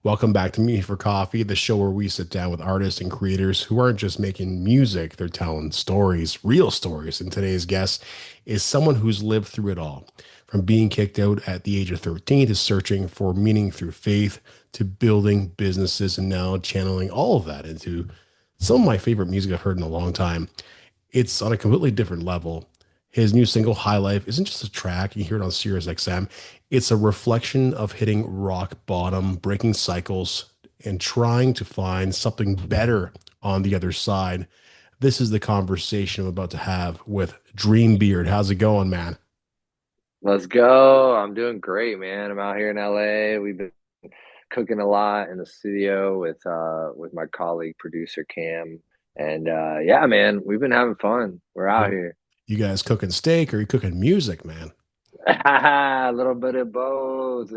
Welcome back to Me for Coffee, the show where we sit down with artists and creators who aren't just making music, they're telling stories, real stories. And today's guest is someone who's lived through it all, from being kicked out at the age of 13 to searching for meaning through faith to building businesses and now channeling all of that into some of my favorite music I've heard in a long time. It's on a completely different level. His new single, High Life, isn't just a track. You hear it on Sirius XM. It's a reflection of hitting rock bottom, breaking cycles, and trying to find something better on the other side. This is the conversation I'm about to have with Dreambeard. How's it going, man? Let's go. I'm doing great, man. I'm out here in LA. We've been cooking a lot in the studio with my colleague producer Cam. And yeah, man, we've been having fun. We're out here. You guys cooking steak or are you cooking music, man? A little bit of both.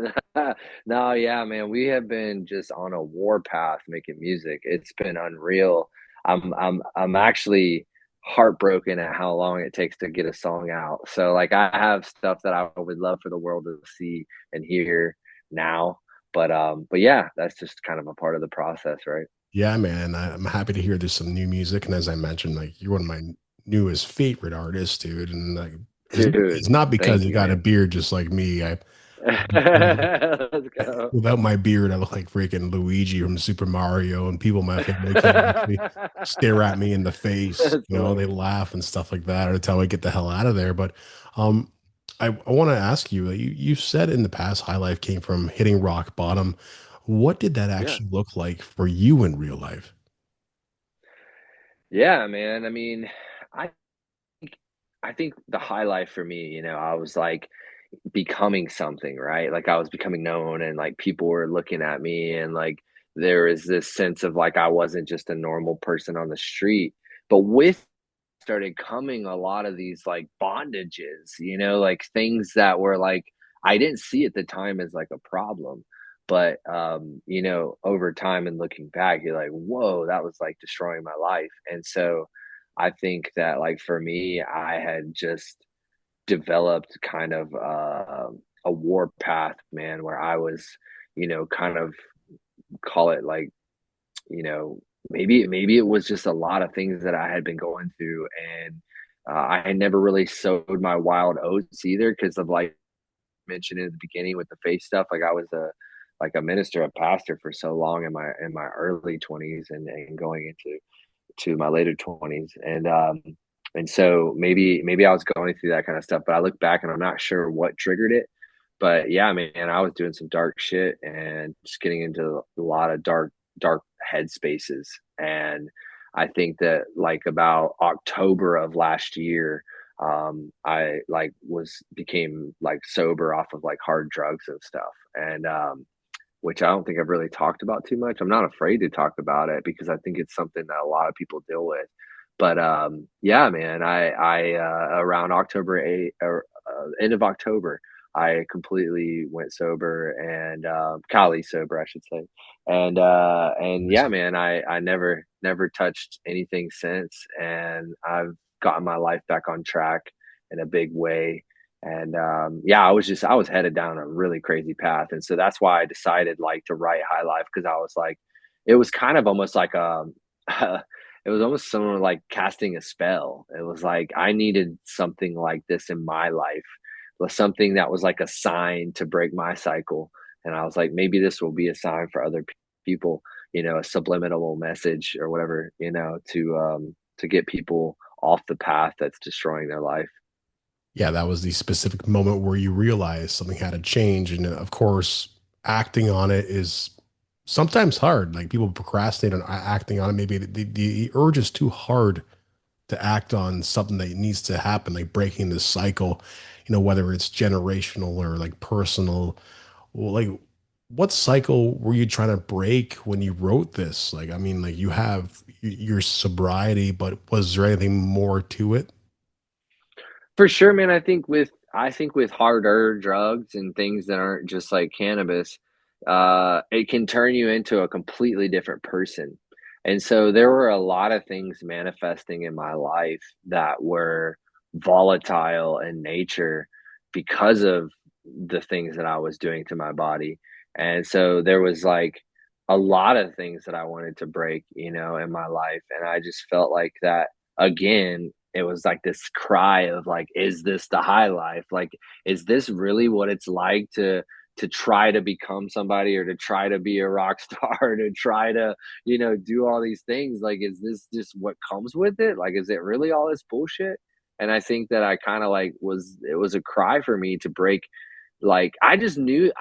No, yeah, man, we have been just on a war path making music. It's been unreal. I'm actually heartbroken at how long it takes to get a song out. So like I have stuff that I would love for the world to see and hear now. But yeah, that's just kind of a part of the process, right? Yeah, man. I'm happy to hear there's some new music. And as I mentioned, like you're one of my newest favorite artists, dude. And like it's Dude, not because thank you you, got a man. beard just like me. I Let's go. without my beard, I look like freaking Luigi from Super Mario, and people in my family can't actually stare at me in the face. That's You know, they funny. laugh and stuff like that, or tell me get the hell out of there. But um, I want to ask you, you said in the past, High Life came from hitting rock bottom. What did that Yeah. actually look like for you in real life? Yeah, man. I mean, I I think the highlight for me, I was like becoming something, right? Like I was becoming known and like people were looking at me and like there is this sense of like I wasn't just a normal person on the street. But with started coming a lot of these like bondages, like things that were like I didn't see at the time as like a problem. But over time and looking back, you're like, whoa, that was like destroying my life. And so I think that like for me, I had just developed kind of a war path, man, where I was, kind of call it like, you know, maybe it was just a lot of things that I had been going through, and I had never really sowed my wild oats either because of like mentioned in the beginning with the faith stuff. Like I was a minister, a pastor for so long in my early 20s and going into my later 20s, and so maybe I was going through that kind of stuff, but I look back and I'm not sure what triggered it. But yeah, man, I was doing some dark shit and just getting into a lot of dark headspaces. And I think that like about October of last year, I like was became like sober off of like hard drugs and stuff. And which I don't think I've really talked about too much. I'm not afraid to talk about it because I think it's something that a lot of people deal with. But yeah, man, I around October 8th or end of October, I completely went sober and Cali sober, I should say. And yeah, man, I never touched anything since, and I've gotten my life back on track in a big way. And yeah, I was headed down a really crazy path, and so that's why I decided like to write High Life because I was like, it was kind of almost like it was almost someone like casting a spell. It was like I needed something like this in my life, was something that was like a sign to break my cycle. And I was like, maybe this will be a sign for other people, a subliminal message or whatever, to get people off the path that's destroying their life. Yeah, that was the specific moment where you realize something had to change. And of course, acting on it is sometimes hard. Like people procrastinate on acting on it. Maybe the urge is too hard to act on something that needs to happen, like breaking this cycle, whether it's generational or like personal. Well, like what cycle were you trying to break when you wrote this? Like, I mean, like you have your sobriety, but was there anything more to it? For sure, man. I think with harder drugs and things that aren't just like cannabis, it can turn you into a completely different person. And so there were a lot of things manifesting in my life that were volatile in nature because of the things that I was doing to my body. And so there was like a lot of things that I wanted to break, you know, in my life, and I just felt like that again, it was like this cry of like, is this the high life? Like, is this really what it's like to try to become somebody or to try to be a rock star, to try to, you know, do all these things? Like, is this just what comes with it? Like, is it really all this bullshit? And I think that I kind of like was it was a cry for me to break like, I knew,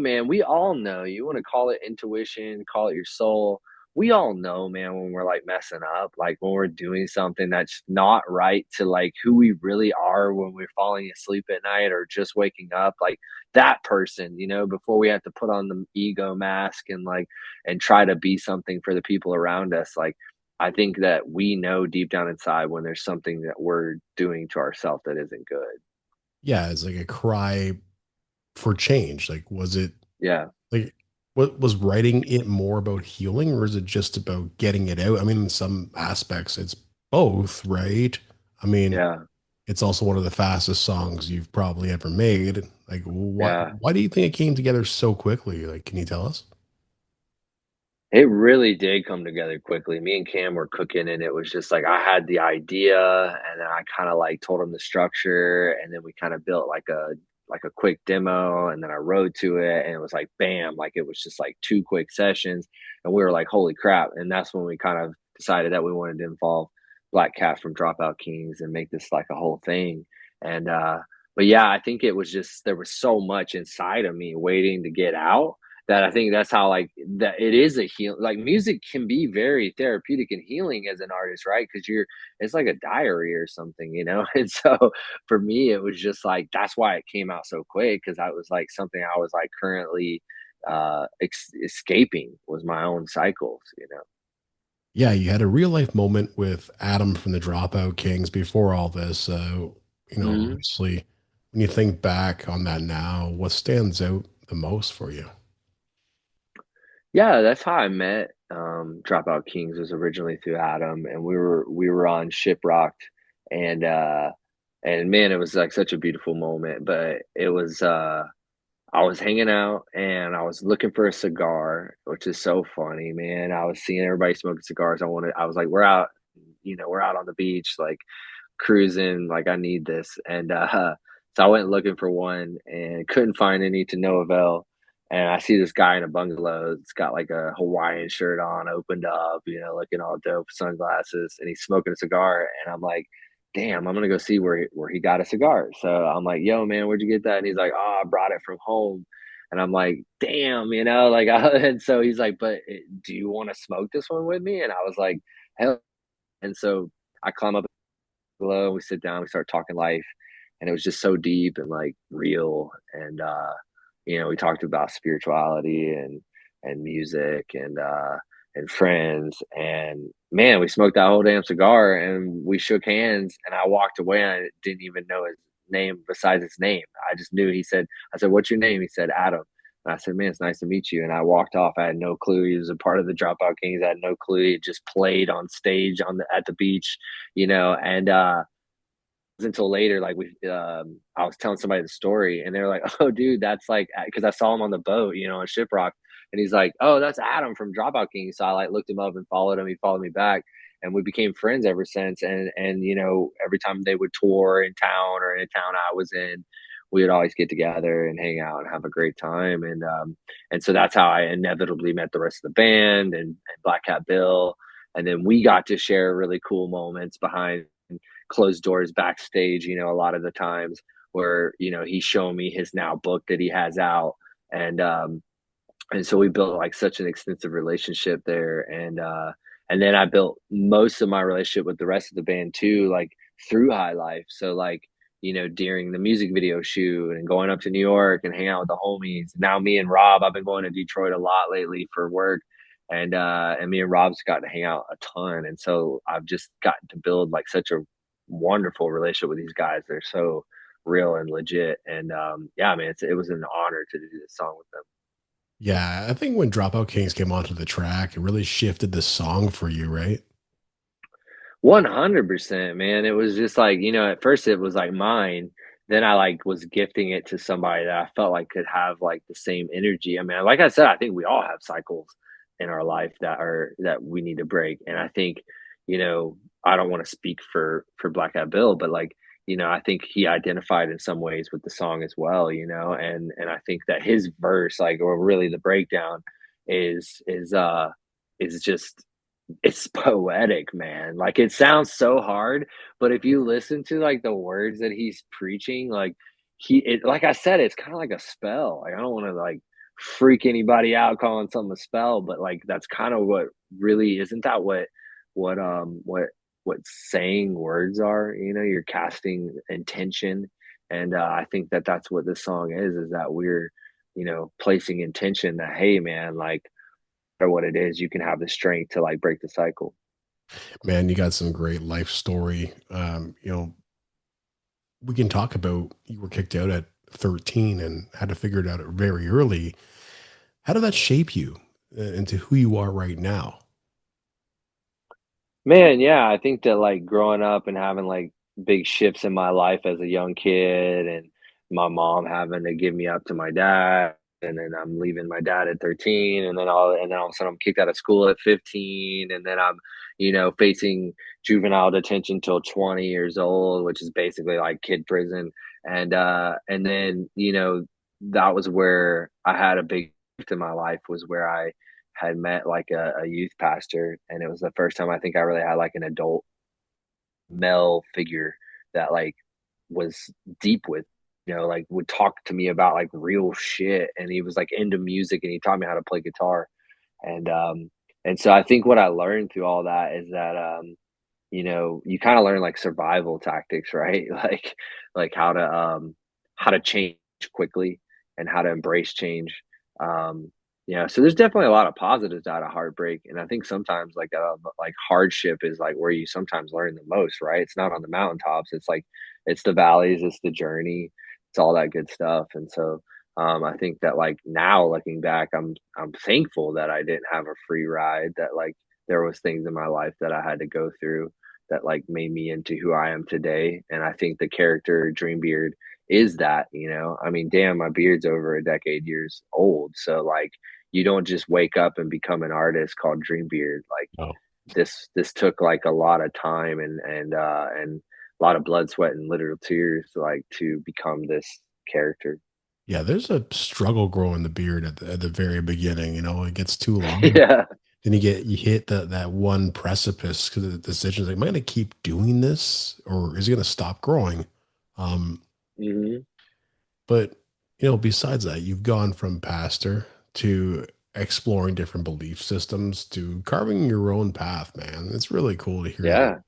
man, we all know, you wanna call it intuition, call it your soul. We all know, man, when we're, like, messing up, like, when we're doing something that's not right to, like, who we really are when we're falling asleep at night or just waking up, like, that person, you know, before we have to put on the ego mask and, like and try to be something for the people around us, like, I think that we know deep down inside when there's something that we're doing to ourselves that isn't good. Yeah, it's like a cry for change. Like, was it Yeah, like what was writing it more about healing, or is it just about getting it out? I mean, in some aspects, it's both, right? I mean, yeah. it's also one of the fastest songs you've probably ever made. Like, Yeah, why do you think it came together so quickly? Like, can you tell us? it really did come together quickly. Me and Cam were cooking, and it was just like I had the idea, and then I kind of like told him the structure, and then we kind of built like a quick demo, and then I wrote to it, and it was like bam, like it was just like two quick sessions, and we were like, holy crap! And that's when we kind of decided that we wanted to involve Black Cat from Dropout Kings and make this like a whole thing. And but yeah, I think it was just there was so much inside of me waiting to get out that I think that's how like that it is a heal like music can be very therapeutic and healing as an artist, right? Because you're it's like a diary or something, you know? And so for me, it was just like that's why it came out so quick because I was like something I was like currently escaping was my own cycles, you know. Yeah, you had a real life moment with Adam from the Dropout Kings before all this. Mhm. Obviously, when you think back on that now, what stands out the most for you? Yeah, that's how I met, Dropout Kings was originally through Adam, and we were on Shiprocked, and man, it was, like, such a beautiful moment, but it was, I was hanging out, and I was looking for a cigar, which is so funny, man, I was seeing everybody smoking cigars, I was like, "We're out, you know, we're out on the beach, like, cruising, like, I need this, and, so I went looking for one and couldn't find any to no avail, and I see this guy in a bungalow, it's got, like, a Hawaiian shirt on, opened up, you know, looking all dope, sunglasses, and he's smoking a cigar, and I'm like, "Damn, I'm gonna go see where he got a cigar." So, I'm like, "Yo, man, where'd you get that?" And he's like, "Oh, I brought it from home." And I'm like, "Damn," you know, like, and so he's like, "But, do you wanna smoke this one with me?" And I was like, "Hell." And so I climb up Hello, we sit down, we start talking life, and it was just so deep and like real. And you know, we talked about spirituality and music and friends. And man, we smoked that whole damn cigar and we shook hands and I walked away and I didn't even know his name besides his name. I just knew I said, "What's your name?" He said, "Adam." And I said, "Man, it's nice to meet you." And I walked off. I had no clue he was a part of the Dropout Kings. I had no clue he had just played on stage at the beach, you know. And until later, like I was telling somebody the story, and they were like, "Oh, dude, that's like," because I saw him on the boat, you know, on Shiprock, and he's like, "Oh, that's Adam from Dropout King." So I like looked him up and followed him. He followed me back, and we became friends ever since. And you know, every time they would tour in town or in a town I was in, we would always get together and hang out and have a great time. And so that's how I inevitably met the rest of the band and Black Cat Bill, and then we got to share really cool moments behind closed doors backstage, you know, a lot of the times where, you know, he's showing me his now book that he has out. And and so we built like such an extensive relationship there. And then I built most of my relationship with the rest of the band too, like through High Life. So like, you know, during the music video shoot and going up to New York and hang out with the homies. Now me and Rob, I've been going to Detroit a lot lately for work. And me and Rob's got to hang out a ton. And so I've just gotten to build like such a wonderful relationship with these guys. They're so real and legit. And yeah, man, it was an honor to do this song with them. Yeah, I think when Dropout Kings came onto the track, it really shifted the song for you, right? 100%, man. It was just like, you know, at first it was like mine. Then I like was gifting it to somebody that I felt like could have like the same energy. I mean, like I said, I think we all have cycles. in our life that we need to break. And I think, you know, I don't want to speak for Black Eyed Bill, but like, you know, I think he identified in some ways with the song as well, you know, and I think that his verse, like, or really the breakdown is just it's poetic, man. Like it sounds so hard, but if you listen to like the words that he's preaching, like like I said, it's kind of like a spell. Like I don't want to like freak anybody out calling something a spell, but like that's kind of what really isn't that what what saying words are, you know, you're casting intention. And I think that that's what this song is that we're, you know, placing intention that, hey man, like or what it is, you can have the strength to like break the cycle. Man, you got some great life story. We can talk about you were kicked out at 13 and had to figure it out very early. How did that shape you into who you are right now? Man, yeah, I think that like growing up and having like big shifts in my life as a young kid and my mom having to give me up to my dad and then I'm leaving my dad at 13 and then all of a sudden I'm kicked out of school at 15 and then I'm, you know, facing juvenile detention till 20 years old, which is basically like kid prison. And then, you know, that was where I had a big shift in my life was where I had met like a youth pastor, and it was the first time I think I really had like an adult male figure that like was deep with, you know, like would talk to me about like real shit, and he was like into music, and he taught me how to play guitar, and um, and so I think what I learned through all that is that you know, you kind of learn like survival tactics, right? Like how to change quickly and how to embrace change. Um, yeah, so there's definitely a lot of positives out of heartbreak, and I think sometimes like hardship is like where you sometimes learn the most, right? It's not on the mountaintops. It's like it's the valleys, it's the journey, it's all that good stuff. And so I think that like now looking back, I'm thankful that I didn't have a free ride. That like there was things in my life that I had to go through that like made me into who I am today. And I think the character Dreambeard is that, you know. I mean, damn, my beard's over a decade years old. So like you don't just wake up and become an artist called Dreambeard. Like Oh, this took like a lot of time and a lot of blood, sweat, and literal tears like to become this character. yeah, there's a struggle growing the beard at the very beginning. You know, it gets too long. Yeah. Then you hit that one precipice because of the decision. Like, am I going to keep doing this or is it going to stop growing? Um, Hmm. but besides that, you've gone from pastor to exploring different belief systems to carving your own path, man. It's really cool to hear that.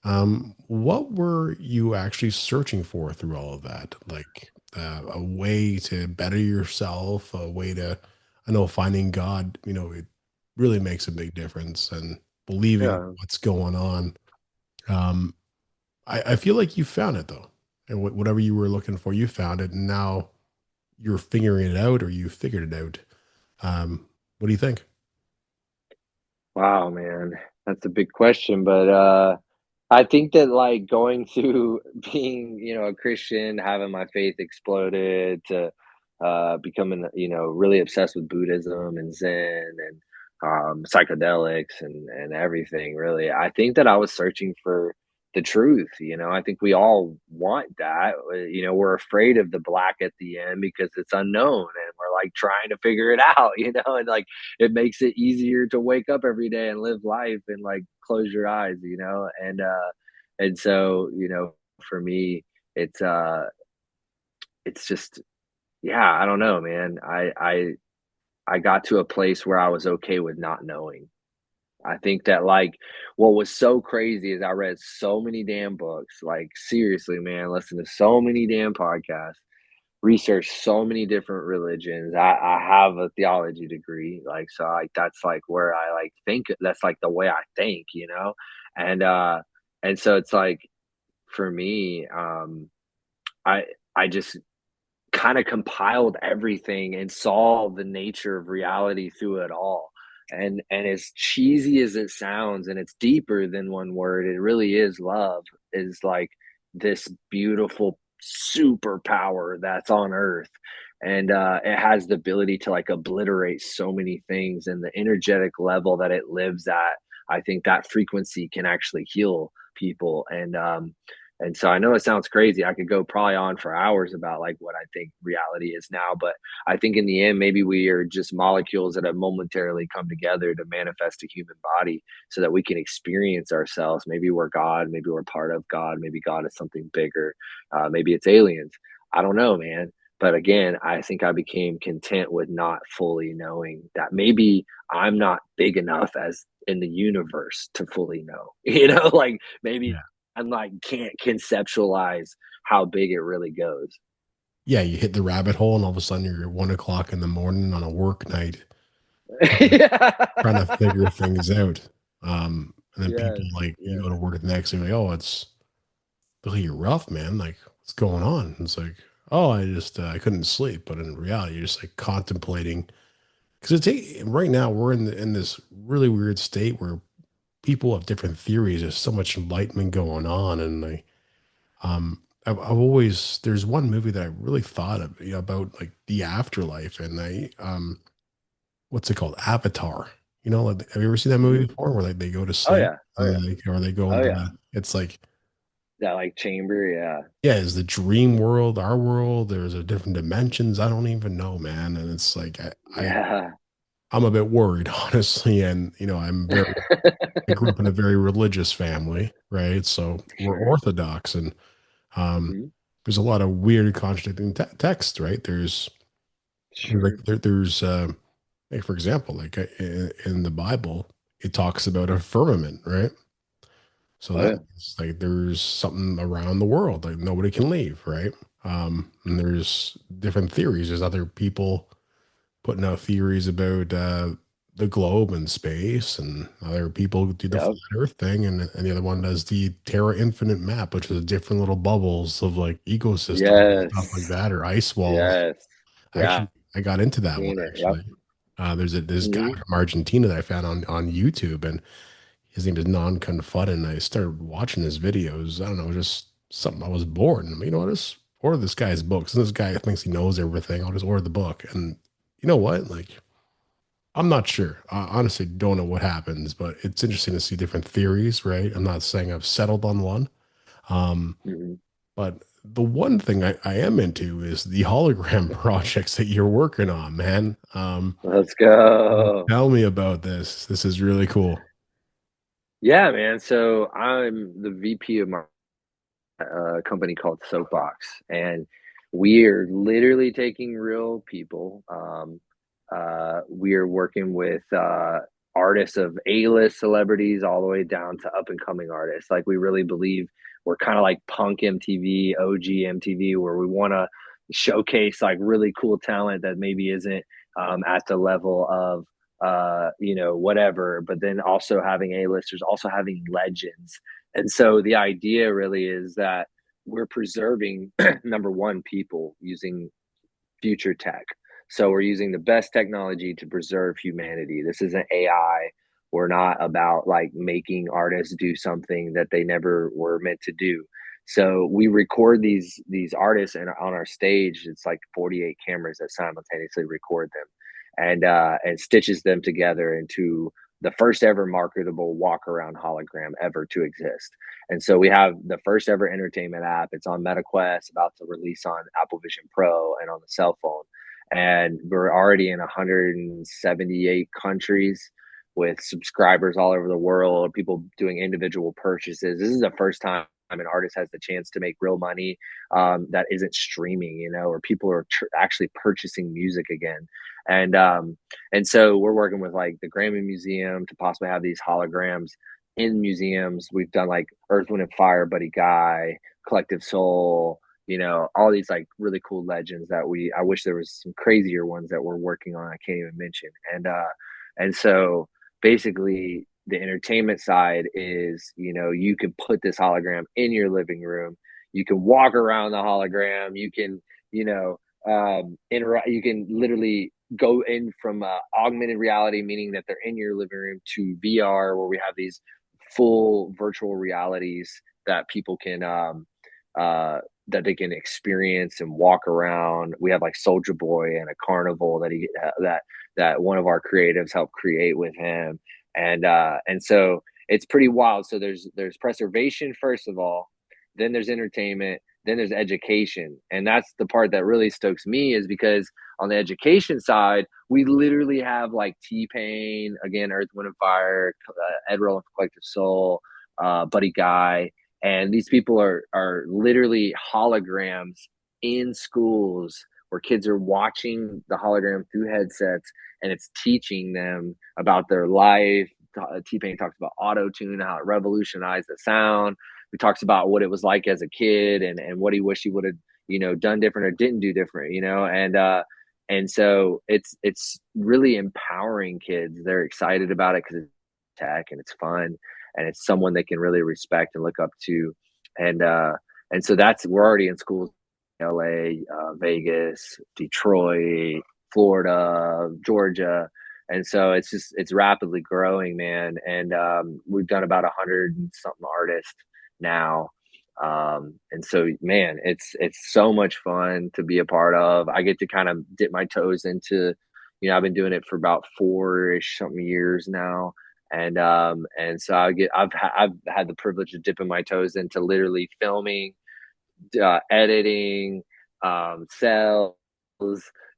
Yeah. What were you actually searching for through all of that? Like a way to better yourself, a way to, I know finding God, it really makes a big difference and believing Yeah. what's going on. Um, I feel like you found it though. And whatever you were looking for, you found it. And now you're figuring it out or you figured it out. What do you think? Wow, man. That's a big question, but I think that like going through being, you know, a Christian, having my faith exploded to becoming, you know, really obsessed with Buddhism and Zen and psychedelics and everything, really. I think that I was searching for the truth, you know. I think we all want that. You know, we're afraid of the black at the end because it's unknown and we're like trying to figure it out, you know, and like it makes it easier to wake up every day and live life and like close your eyes, you know. And so, you know, for me, it's it's just yeah, I don't know, man. I got to a place where I was okay with not knowing. I think that like what was so crazy is I read so many damn books, like seriously, man, listen to so many damn podcasts, research so many different religions. I have a theology degree, like so like that's like where I like think that's like the way I think, you know? And and so it's like for me, I I just kind of compiled everything and saw the nature of reality through it all. And as cheesy as it sounds, and it's deeper than one word, it really is love, is like this beautiful superpower that's on earth and it has the ability to like obliterate so many things, and the energetic level that it lives at, I think that frequency can actually heal people. And so I know it sounds crazy. I could go probably on for hours about like what I think reality is now, but I think in the end, maybe we are just molecules that have momentarily come together to manifest a human body so that we can experience ourselves. Maybe we're God, maybe we're part of God, maybe God is something bigger, maybe it's aliens. I don't know, man. But again, I think I became content with not fully knowing that maybe I'm not big enough as in the universe to fully know. Like maybe Yeah. I'm like can't conceptualize how big it really goes. Yeah, you hit the rabbit hole and all of a sudden you're at 1 o'clock in the morning on a work night trying to Yeah. figure things out. And then people Yes, like you go to yes. work the next day, like, oh, it's Billy, you're rough, man. Like, what's going on? And it's like, oh, I just I couldn't sleep. But in reality, you're just like contemplating because right now we're in this really weird state where people have different theories. There's so much enlightenment going on, and I've always there's one movie that I really thought of about like the afterlife, and what's it called, Avatar. Like, have you ever seen that movie Mhm. before, where like they go to Oh sleep yeah, oh and yeah, then or they go oh into yeah. it's like That like chamber, yeah. yeah, is the dream world our world? There's a different dimensions. I don't even know, man. And it's like Yeah. I'm a bit worried, honestly. And I grew up in a very religious family, right? So we're Sure. Orthodox, and um, Mhm. there's a lot of weird contradicting texts, right? Sure. There's like for example, like in the Bible, it talks about a firmament, right? So Oh that yeah. means like there's something around the world, like nobody can leave, right? And there's different theories. There's other people putting out theories about the globe and space, and other people do the Yep. flat Earth thing, and the other one does the Terra Infinite map, which is different little bubbles of like ecosystems and stuff like Yes. that, or ice walls. Yes. I Yeah. actually I got into that one Seen it. Yep. actually. There's this guy Mhm. from Argentina that I found on YouTube, and his name is Non Confudin. I started watching his videos. I don't know, just something. I was bored. And I'm like, I just order this guy's books. And this guy thinks he knows everything. I'll just order the book. And you know what? Like, I'm not sure. I honestly don't know what happens, but it's interesting to see different theories, right? I'm not saying I've settled on one. Um, Mhm. but the one thing I am into is the hologram projects that you're working on, man. Let's go. Tell me about this. This is really cool. Yeah, man. So I'm the VP of my company called Soapbox, and we're literally taking real people. We are working with artists of A-list celebrities all the way down to up and coming artists. Like we really believe we're kind of like punk MTV, OG MTV, where we want to showcase like really cool talent that maybe isn't at the level of whatever, but then also having A-listers, also having legends. And so the idea really is that we're preserving number one, people using future tech. So we're using the best technology to preserve humanity. This isn't AI. We're not about like making artists do something that they never were meant to do. So we record these artists and on our stage, it's like 48 cameras that simultaneously record them and stitches them together into the first ever marketable walk around hologram ever to exist. And so we have the first ever entertainment app. It's on MetaQuest, about to release on Apple Vision Pro and on the cell phone. And we're already in 178 countries with subscribers all over the world, people doing individual purchases. This is the first time an artist has the chance to make real money that isn't streaming, or people are actually purchasing music again. And so we're working with like the Grammy Museum to possibly have these holograms in museums. We've done like Earth, Wind and Fire, Buddy Guy, Collective Soul, all these like really cool legends that I wish there was some crazier ones that we're working on. I can't even mention. And so basically the entertainment side is, you can put this hologram in your living room. You can walk around the hologram. You can, interact. You can literally go in from augmented reality, meaning that they're in your living room, to VR, where we have these full virtual realities that people can that they can experience and walk around. We have like Soldier Boy and a carnival that one of our creatives helped create with him, and so it's pretty wild. So there's preservation first of all, then there's entertainment, then there's education, and that's the part that really stokes me is because on the education side, we literally have like T Pain again, Earth, Wind and Fire, Ed Roll and Collective Soul, Buddy Guy, and these people are literally holograms in schools where kids are watching the hologram through headsets, and it's teaching them about their life. T-Pain talks about auto tune, how it revolutionized the sound. He talks about what it was like as a kid, and what he wished he would have done different or didn't do different, and so it's really empowering kids. They're excited about it because it's tech and it's fun, and it's someone they can really respect and look up to, and uh and so that's we're already in schools, LA, Vegas, Detroit, Florida, Georgia, and so it's rapidly growing, man. And we've done about 100 and something artists now, and so man, it's so much fun to be a part of. I get to kind of dip my toes into, I've been doing it for about 4-ish something years now, and so I've had the privilege of dipping my toes into literally filming, editing, sales,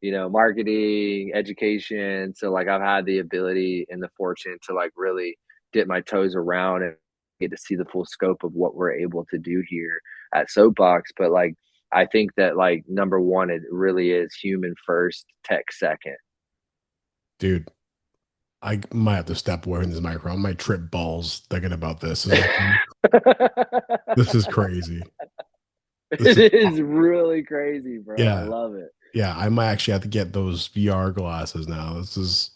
marketing, education. So like I've had the ability and the fortune to like really dip my toes around and get to see the full scope of what we're able to do here at Soapbox. But like I think that like number one, it really is human first, tech second. Dude, I might have to step away from this microphone. I might trip balls thinking about this. This is crazy. This is It is really crazy, bro. I yeah, love it. yeah. I might actually have to get those VR glasses now. This is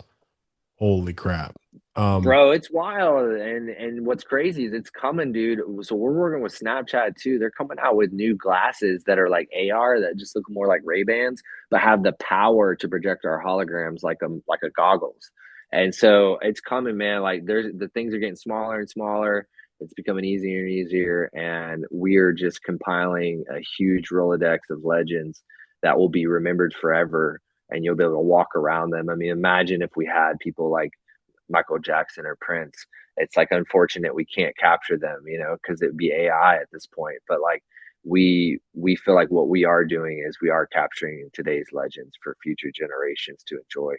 holy crap. Um, Bro, it's wild, and what's crazy is it's coming, dude. So we're working with Snapchat too. They're coming out with new glasses that are like AR that just look more like Ray-Bans, but have the power to project our holograms like a goggles. And so it's coming, man. Like there's the things are getting smaller and smaller. It's becoming easier and easier, and we're just compiling a huge Rolodex of legends that will be remembered forever, and you'll be able to walk around them. I mean, imagine if we had people like Michael Jackson or Prince. It's like unfortunate we can't capture them, because it'd be AI at this point. But like we feel like what we are doing is we are capturing today's legends for future generations to enjoy.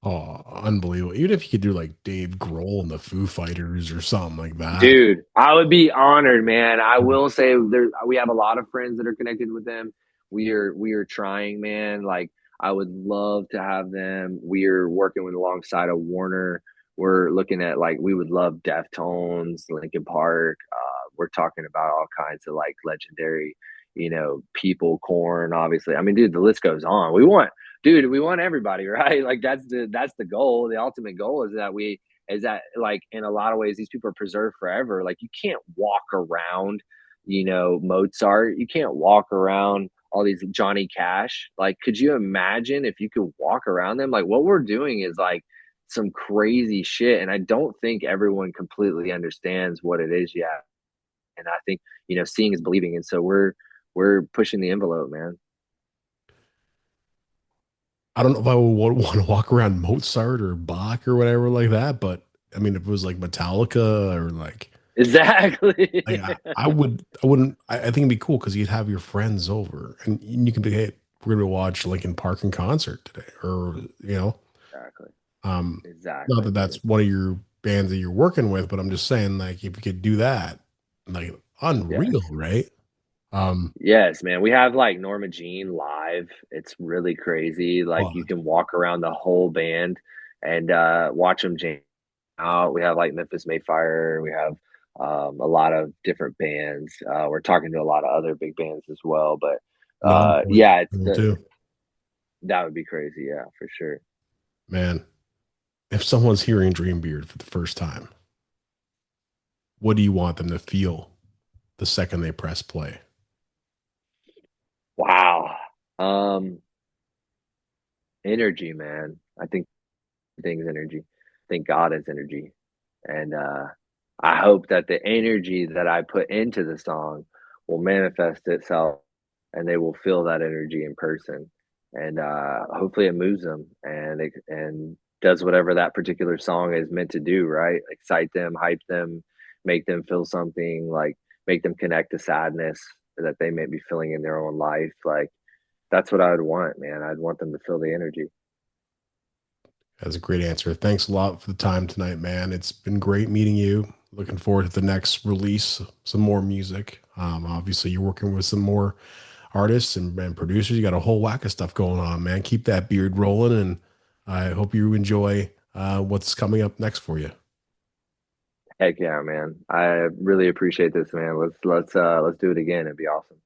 oh, unbelievable. Even if you could do like Dave Grohl and the Foo Fighters or something like that. Dude, I would be honored, man. I will say we have a lot of friends that are connected with them. We are trying, man. Like I would love to have them. We're working with alongside of Warner. We're looking at like we would love Deftones, Linkin Park. We're talking about all kinds of like legendary, people, Corn, obviously. I mean, dude, the list goes on. We want everybody, right? Like that's the goal. The ultimate goal is that like in a lot of ways these people are preserved forever. Like you can't walk around, Mozart. You can't walk around all these Johnny Cash. Like, could you imagine if you could walk around them? Like what we're doing is like some crazy shit. And I don't think everyone completely understands what it is yet. And I think, seeing is believing. And so we're pushing the envelope, man. I don't know if I would want to walk around Mozart or Bach or whatever like that, but I mean, if it was like Metallica or Exactly. I wouldn't, I think it'd be cool because you'd have your friends over and you can be, hey, we're going to watch Linkin Park in concert today, or, you know, Exactly. um, not Exactly, that dude. that's one of your bands that you're working with, but I'm just saying, like, if you could do that, like, unreal, Yes. right? Um, Yes, man. We have like Norma Jean live. It's really crazy. Like but you can walk around the whole band and watch them jam out. We have like Memphis Mayfire. We have a lot of different bands. We're talking to a lot of other big bands as well. But Numb was yeah, cool too, that would be crazy. Yeah, for sure. man. If someone's hearing Dreambeard for the first time, what do you want them to feel the second they press play? Wow. Um, Energy, man. I think things energy. I think God is energy. And I hope that the energy that I put into the song will manifest itself and they will feel that energy in person. And hopefully it moves them and does whatever that particular song is meant to do, right? Excite them, hype them, make them feel something, like make them connect to sadness that they may be feeling in their own life. Like that's what I would want, man. I'd want them to feel the energy. That's a great answer. Thanks a lot for the time tonight, man. It's been great meeting you. Looking forward to the next release, some more music. Obviously, you're working with some more artists and producers. You got a whole whack of stuff going on, man. Keep that beard rolling, and I hope you enjoy what's coming up next for you. Heck yeah, man. I really appreciate this, man. Let's do it again. It'd be awesome.